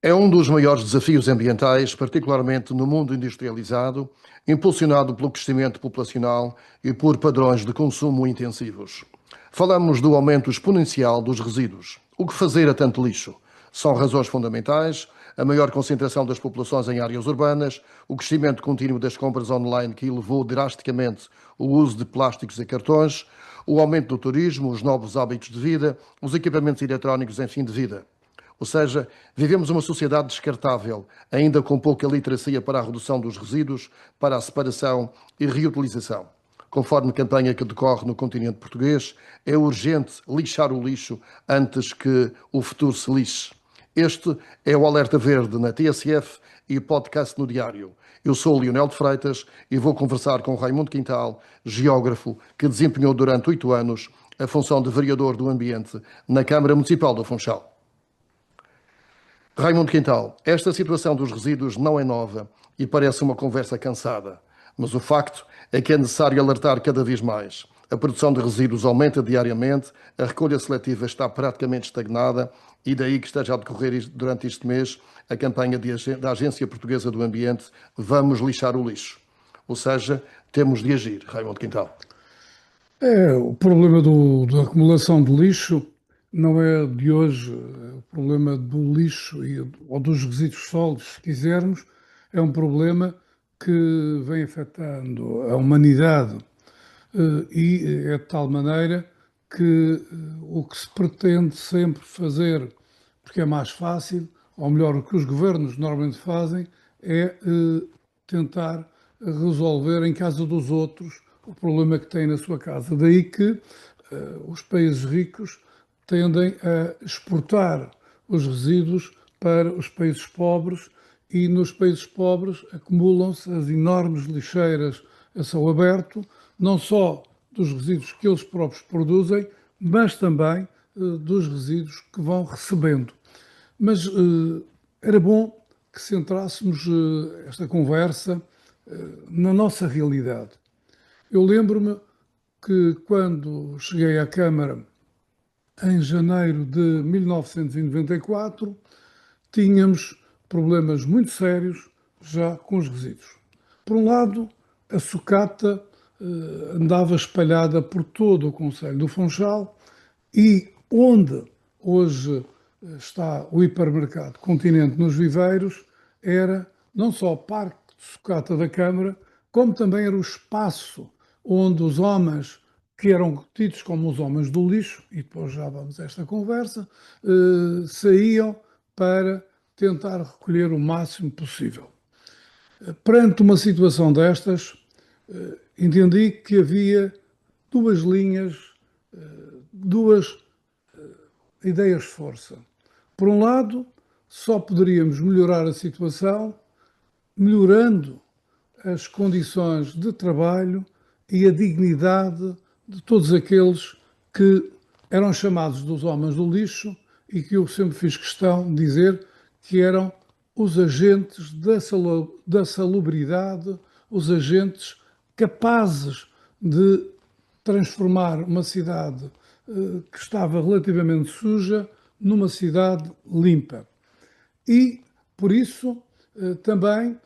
É um dos maiores desafios ambientais, particularmente no mundo industrializado, impulsionado pelo crescimento populacional e por padrões de consumo intensivos. Falamos do aumento exponencial dos resíduos. O que fazer a tanto lixo? São razões fundamentais: a maior concentração das populações em áreas urbanas, o crescimento contínuo das compras online que elevou drasticamente o uso de plásticos e cartões, o aumento do turismo, os novos hábitos de vida, os equipamentos eletrónicos em fim de vida. Ou seja, vivemos uma sociedade descartável, ainda com pouca literacia para a redução dos resíduos, para a separação e reutilização. Conforme campanha que decorre no continente português, é urgente lixar o lixo antes que o futuro se lixe. Este é o Alerta Verde na TSF e podcast no Diário. Eu sou o Lionel de Freitas e vou conversar com Raimundo Quintal, geógrafo que desempenhou durante 8 anos a função de vereador do Ambiente na Câmara Municipal do Funchal. Raimundo Quintal, esta situação dos resíduos não é nova e parece uma conversa cansada, mas o facto é que é necessário alertar cada vez mais. A produção de resíduos aumenta diariamente, a recolha seletiva está praticamente estagnada e daí que esteja a decorrer durante este mês a campanha da Agência Portuguesa do Ambiente Vamos Lixar o Lixo. Ou seja, temos de agir, Raimundo Quintal. O problema da acumulação de lixo não é de hoje. O problema do lixo ou dos resíduos sólidos, se quisermos, é um problema que vem afetando a humanidade e é de tal maneira que o que se pretende sempre fazer, porque é mais fácil, ou melhor, o que os governos normalmente fazem, é tentar resolver em casa dos outros o problema que têm na sua casa. Daí que os países ricos tendem a exportar os resíduos para os países pobres e nos países pobres acumulam-se as enormes lixeiras a céu aberto, não só dos resíduos que eles próprios produzem, mas também dos resíduos que vão recebendo. Mas era bom que centrássemos esta conversa na nossa realidade. Eu lembro-me que quando cheguei à Câmara em janeiro de 1994, tínhamos problemas muito sérios já com os resíduos. Por um lado, a sucata andava espalhada por todo o Concelho do Funchal e onde hoje está o hipermercado Continente nos Viveiros era não só o parque de sucata da Câmara, como também era o espaço onde os homens que eram tidos como os homens do lixo, e depois já vamos a esta conversa, saíam para tentar recolher o máximo possível. Perante uma situação destas, entendi que havia duas linhas, duas ideias de força. Por um lado, só poderíamos melhorar a situação melhorando as condições de trabalho e a dignidade de todos aqueles que eram chamados dos homens do lixo e que eu sempre fiz questão de dizer que eram os agentes da salubridade, os agentes capazes de transformar uma cidade que estava relativamente suja numa cidade limpa. E, por isso, também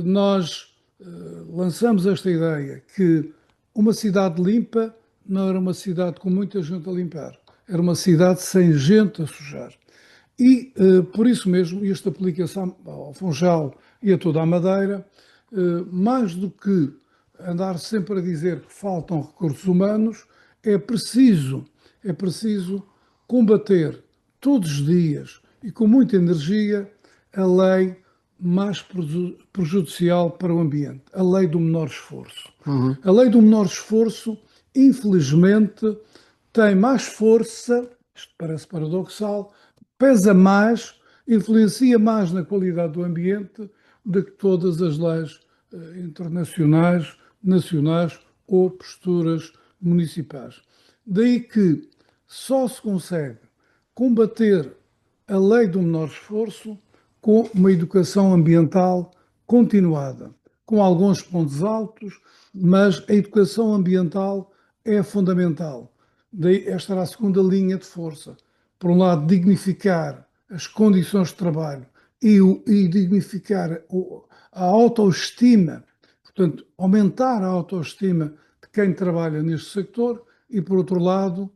nós lançamos esta ideia que uma cidade limpa não era uma cidade com muita gente a limpar, era uma cidade sem gente a sujar. E, por isso mesmo, isto aplica-se ao Funchal e a toda a Madeira, mais do que andar sempre a dizer que faltam recursos humanos, é preciso combater todos os dias e com muita energia a lei mais prejudicial para o ambiente, a lei do menor esforço. A lei do menor esforço, infelizmente, tem mais força, isto parece paradoxal, pesa mais, influencia mais na qualidade do ambiente do que todas as leis internacionais, nacionais ou posturas municipais. Daí que só se consegue combater a lei do menor esforço com uma educação ambiental continuada, com alguns pontos altos, mas a educação ambiental é fundamental. Daí esta era a segunda linha de força. Por um lado, dignificar as condições de trabalho e dignificar a autoestima, portanto, aumentar a autoestima de quem trabalha neste sector e, por outro lado,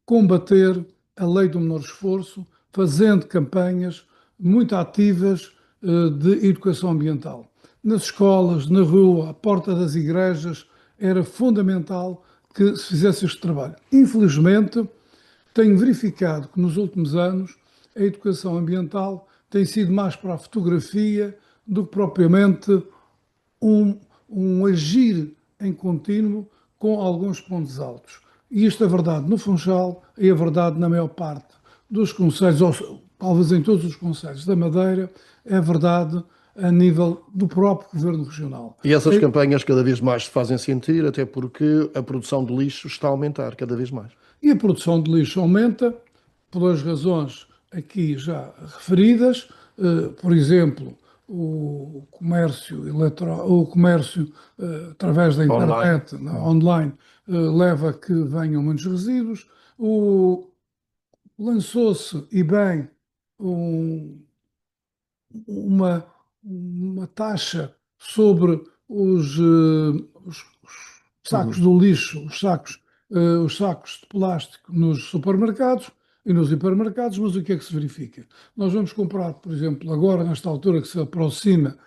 combater a lei do menor esforço, fazendo campanhas muito ativas de educação ambiental. Nas escolas, na rua, à porta das igrejas, era fundamental que se fizesse este trabalho. Infelizmente, tenho verificado que nos últimos anos a educação ambiental tem sido mais para a fotografia do que propriamente um, um agir em contínuo com alguns pontos altos. E isto é verdade no Funchal e é verdade na maior parte dos concelhos, ou talvez em todos os concelhos da Madeira, é verdade a nível do próprio Governo Regional. E essas campanhas cada vez mais se fazem sentir, até porque a produção de lixo está a aumentar cada vez mais. E a produção de lixo aumenta pelas razões aqui já referidas, por exemplo, o comércio através da Online. internet, online, leva a que venham muitos resíduos. Lançou-se, e bem, um, uma, uma taxa sobre os sacos Uhum. do lixo, os sacos de plástico nos supermercados e nos hipermercados, mas o que é que se verifica? Nós vamos comprar, por exemplo, agora, nesta altura que se aproxima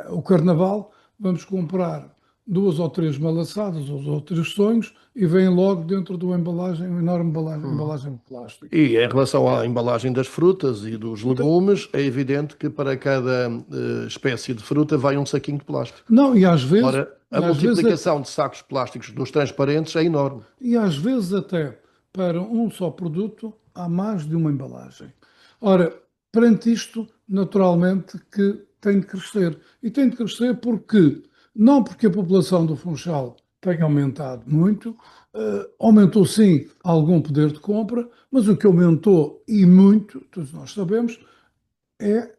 o Carnaval, vamos comprar duas ou três malaçadas, duas ou três sonhos, e vem logo dentro de uma embalagem, uma enorme embalagem, Uhum. embalagem de plástico. E em relação à embalagem das frutas e dos legumes, é evidente que para cada espécie de fruta vai um saquinho de plástico. Não, Ora, a e às vezes multiplicação de sacos plásticos nos transparentes é enorme. E às vezes até para um só produto há mais de uma embalagem. Ora, perante isto, naturalmente que tem de crescer. E tem de crescer porque, não porque a população do Funchal tenha aumentado muito, aumentou sim algum poder de compra, mas o que aumentou e muito, todos nós sabemos, é,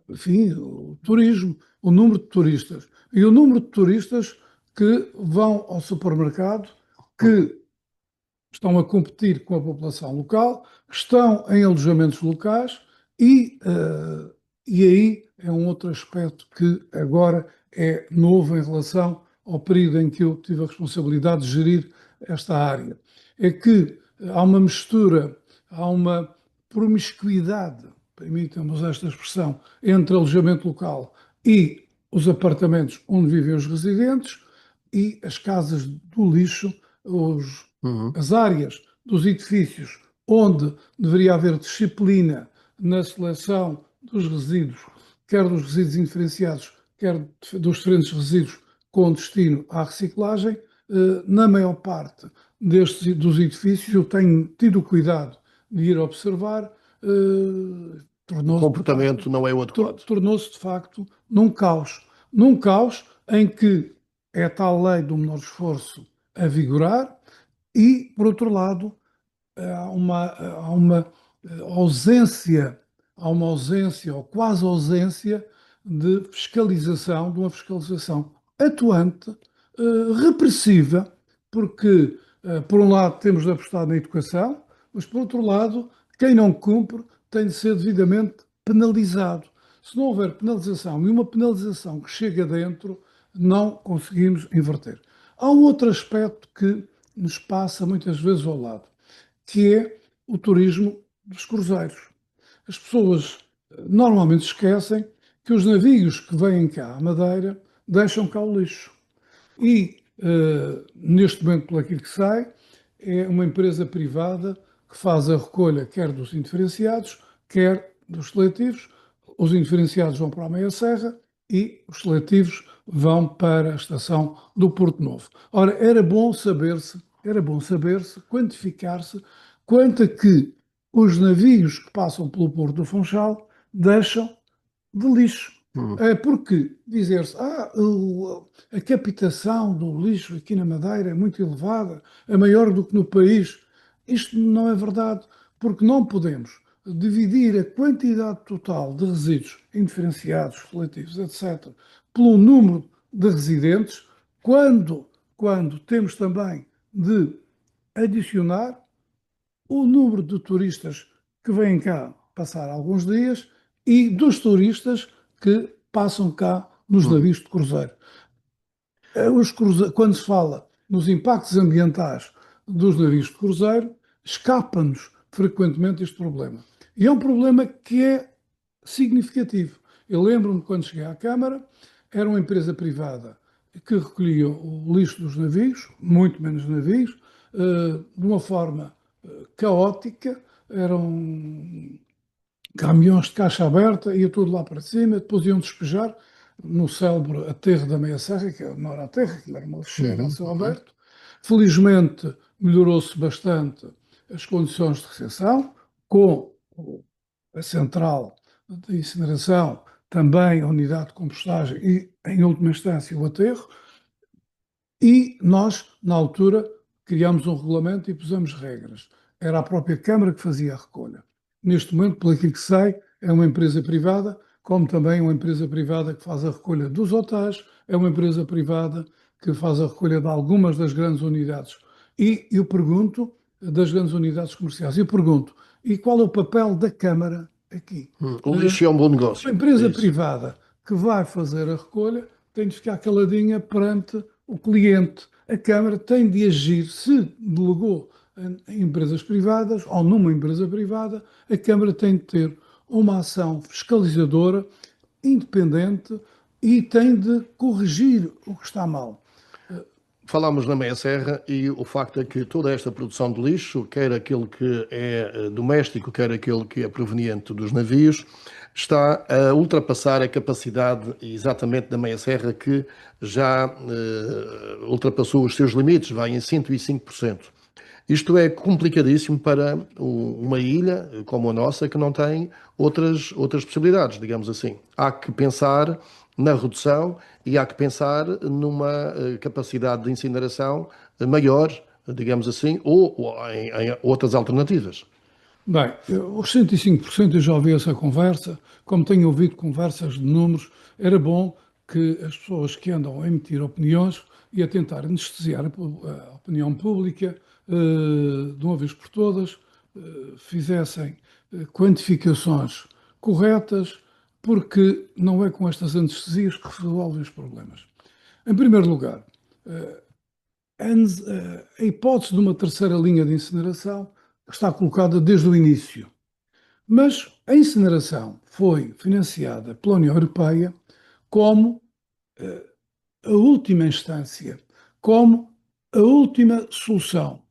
enfim, o turismo, o número de turistas. E o número de turistas que vão ao supermercado, que estão a competir com a população local, que estão em alojamentos locais e aí é um outro aspecto que agora é novo em relação ao período em que eu tive a responsabilidade de gerir esta área. É que há uma mistura, há uma promiscuidade, permitam-nos esta expressão, entre alojamento local e os apartamentos onde vivem os residentes e as casas do lixo, Uhum. as áreas dos edifícios onde deveria haver disciplina na seleção dos resíduos, quer dos resíduos indiferenciados, quer dos diferentes resíduos com destino à reciclagem, na maior parte dos edifícios eu tenho tido o cuidado de ir observar, O tornou-se de comportamento facto, não é o adequado. tornou-se de facto num caos em que é tal lei do menor esforço a vigorar e, por outro lado, há uma há uma ausência ou quase ausência de fiscalização, de uma fiscalização atuante, repressiva, porque, por um lado, temos de apostar na educação, mas, por outro lado, quem não cumpre tem de ser devidamente penalizado. Se não houver penalização e uma penalização que chega dentro, não conseguimos inverter. Há um outro aspecto que nos passa muitas vezes ao lado, que é o turismo dos cruzeiros. As pessoas normalmente esquecem que os navios que vêm cá à Madeira deixam cá o lixo. E, neste momento, pelo aquilo que sai, é uma empresa privada que faz a recolha quer dos indiferenciados, quer dos seletivos. Os indiferenciados vão para a Meia Serra e os seletivos vão para a estação do Porto Novo. Ora, era bom saber-se, quantificar-se, quanto a que os navios que passam pelo Porto do Funchal deixam de lixo. Uhum. Porque dizer-se, a captação do lixo aqui na Madeira é muito elevada, é maior do que no país. Isto não é verdade, porque não podemos dividir a quantidade total de resíduos indiferenciados, seletivos, etc., pelo número de residentes, quando, quando temos também de adicionar o número de turistas que vêm cá passar alguns dias e dos turistas que passam cá nos navios de cruzeiro. Quando se fala nos impactos ambientais dos navios de cruzeiro, escapa-nos frequentemente este problema. E é um problema que é significativo. Eu lembro-me quando cheguei à Câmara, era uma empresa privada que recolhia o lixo dos navios, muito menos navios, de uma forma caótica, eram caminhões de caixa aberta, ia tudo lá para cima, depois iam despejar no célebre aterro da Meia Serra, que não era aterro, que era uma lixeira a céu aberto. Felizmente melhorou-se bastante as condições de recepção, com a central de incineração, também a unidade de compostagem e, em última instância, o aterro. E nós, na altura, criámos um regulamento e pusemos regras. Era a própria Câmara que fazia a recolha. Neste momento, pelo que sei, é uma empresa privada, como também uma empresa privada que faz a recolha dos hotéis, é uma empresa privada que faz a recolha de algumas das grandes unidades. E eu pergunto, das grandes unidades comerciais, eu pergunto, e qual é o papel da Câmara aqui? O lixo é um bom Uma negócio, é empresa isso. privada que vai fazer a recolha tem de ficar caladinha perante o cliente. A Câmara tem de agir, se delegou em empresas privadas ou numa empresa privada, a Câmara tem de ter uma ação fiscalizadora independente e tem de corrigir o que está mal. Falámos na Meia Serra e o facto é que toda esta produção de lixo, quer aquele que é doméstico, quer aquele que é proveniente dos navios, está a ultrapassar a capacidade exatamente da Meia Serra, que já ultrapassou os seus limites, vai em 105%. Isto é complicadíssimo para uma ilha como a nossa, que não tem outras possibilidades, digamos assim. Há que pensar na redução e há que pensar numa capacidade de incineração maior, digamos assim, ou em outras alternativas. Bem, os 105% eu já ouvi essa conversa, como tenho ouvido conversas de números, era bom que as pessoas que andam a emitir opiniões e a tentar anestesiar a opinião pública, de uma vez por todas, fizessem quantificações corretas, porque não é com estas anestesias que resolvem os problemas. Em primeiro lugar, a hipótese de uma terceira linha de incineração está colocada desde o início. Mas a incineração foi financiada pela União Europeia como a última instância, como a última solução,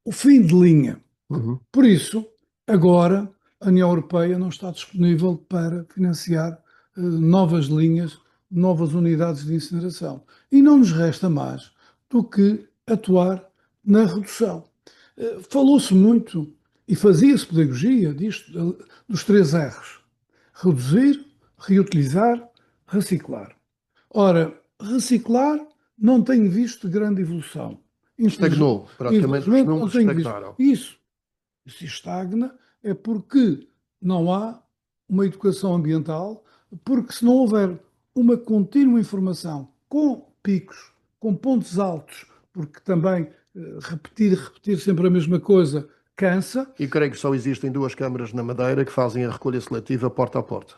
o fim de linha. Uhum. Por isso, agora a União Europeia não está disponível para financiar novas linhas, novas unidades de incineração. E não nos resta mais do que atuar na redução. Falou-se muito e fazia-se pedagogia disto, dos 3 R's: reduzir, reutilizar, reciclar. Ora, reciclar não tenho visto grande evolução. Estagnou, praticamente os Infelizmente não números tenho visto. estagnaram. Isso, se estagna, é porque não há uma educação ambiental, porque se não houver uma contínua informação com picos, com pontos altos, porque também repetir sempre a mesma coisa cansa. E creio que só existem 2 câmaras na Madeira que fazem a recolha seletiva porta a porta.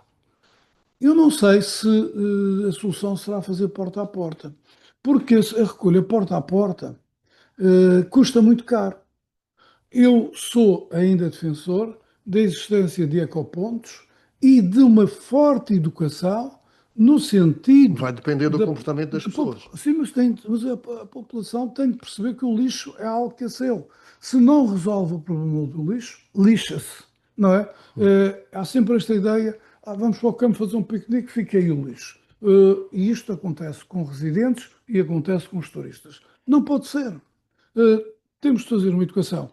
Eu não sei se a solução será fazer porta a porta, porque a recolha porta a porta custa muito caro. Eu sou ainda defensor da existência de ecopontos e de uma forte educação no sentido Vai depender do comportamento das pessoas. sim, mas a população tem de perceber que o lixo é algo que é seu. Se não resolve o problema do lixo, lixa-se, não é? Há sempre esta ideia, vamos para o campo fazer um piquenique, fica aí o lixo. E isto acontece com residentes e acontece com os turistas. Não pode ser. Temos de fazer uma educação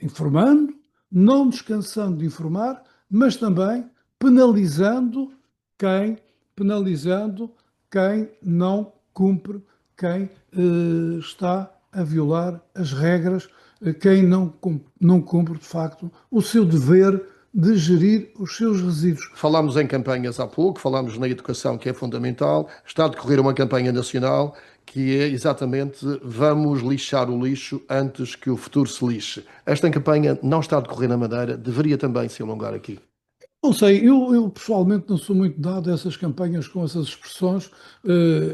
informando, não descansando de informar, mas também penalizando quem, penalizando quem não cumpre, quem está a violar as regras, quem não cumpre, de facto, o seu dever de gerir os seus resíduos. Falámos em campanhas há pouco, falámos na educação, que é fundamental. Está a decorrer uma campanha nacional que é exatamente vamos lixar o lixo antes que o futuro se lixe. Esta campanha não está a decorrer na Madeira, deveria também se alongar aqui. Não sei, eu pessoalmente não sou muito dado a essas campanhas com essas expressões.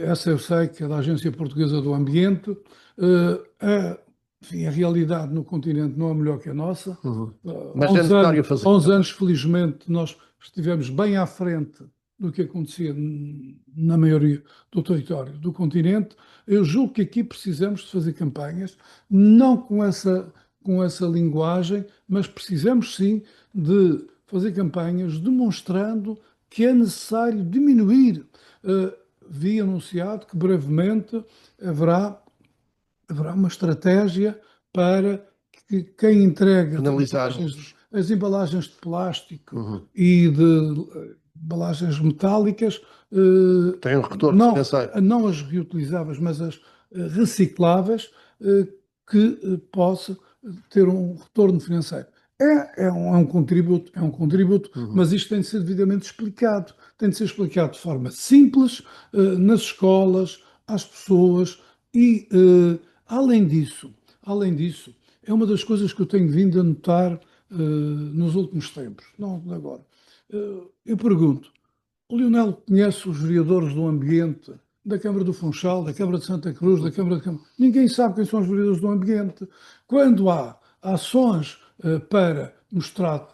Essa eu sei que é da Agência Portuguesa do Ambiente. Enfim, a realidade no continente não é melhor que a nossa. Uhum. Há Mas é uns anos, necessário há fazer. uns anos, felizmente, nós estivemos bem à frente do que acontecia na maioria do território do continente. Eu julgo que aqui precisamos de fazer campanhas, não com essa linguagem, mas precisamos sim de fazer campanhas demonstrando que é necessário diminuir. Vi anunciado que brevemente haverá, haverá uma estratégia para que quem entrega Penalizar os. as embalagens de plástico Uhum. e de embalagens metálicas, Tem um retorno não, financeiro. não as reutilizáveis, mas as recicláveis, que possa ter um retorno financeiro. É um contributo, Uhum. mas isto tem de ser devidamente explicado. Tem de ser explicado de forma simples, nas escolas, às pessoas e, além disso, é uma das coisas que eu tenho vindo a notar, nos últimos tempos, não de agora. Eu pergunto, o Lionel conhece os vereadores do ambiente da Câmara do Funchal, da Câmara de Santa Cruz, da Câmara de Câmara. Ninguém sabe quem são os vereadores do ambiente. Quando há ações para mostrar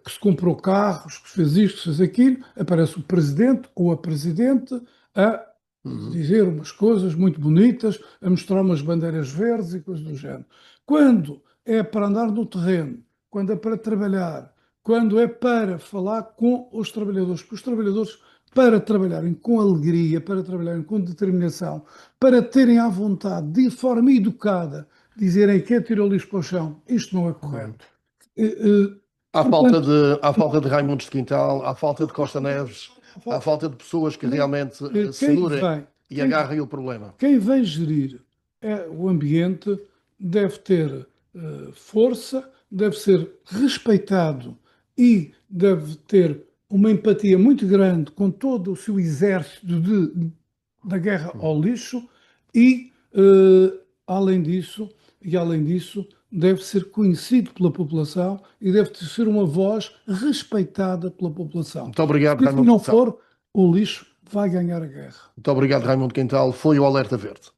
que se comprou carros, que se fez isto, que se fez aquilo, aparece o presidente ou a presidente a Uhum. dizer umas coisas muito bonitas, a mostrar umas bandeiras verdes e coisas do género. Quando é para andar no terreno, quando é para trabalhar, quando é para falar com os trabalhadores, porque os trabalhadores, para trabalharem com alegria, para trabalharem com determinação, para terem à vontade, de forma educada, dizerem que tirou o lixo para o chão, isto não é Uhum. correto. Eh, eh, Portanto, Há falta de Raimundos de Quintal, há falta de Costa Neves, há falta de pessoas que realmente quem segurem vem, e quem agarrem o problema. Quem vem gerir o ambiente deve ter força, deve ser respeitado e deve ter uma empatia muito grande com todo o seu exército da guerra ao lixo e, além disso, deve ser conhecido pela população e deve ser uma voz respeitada pela população. Muito obrigado, Se assim Raimundo não Quintal. for, o lixo vai ganhar a guerra. Muito obrigado, Raimundo Quintal. Foi o Alerta Verde.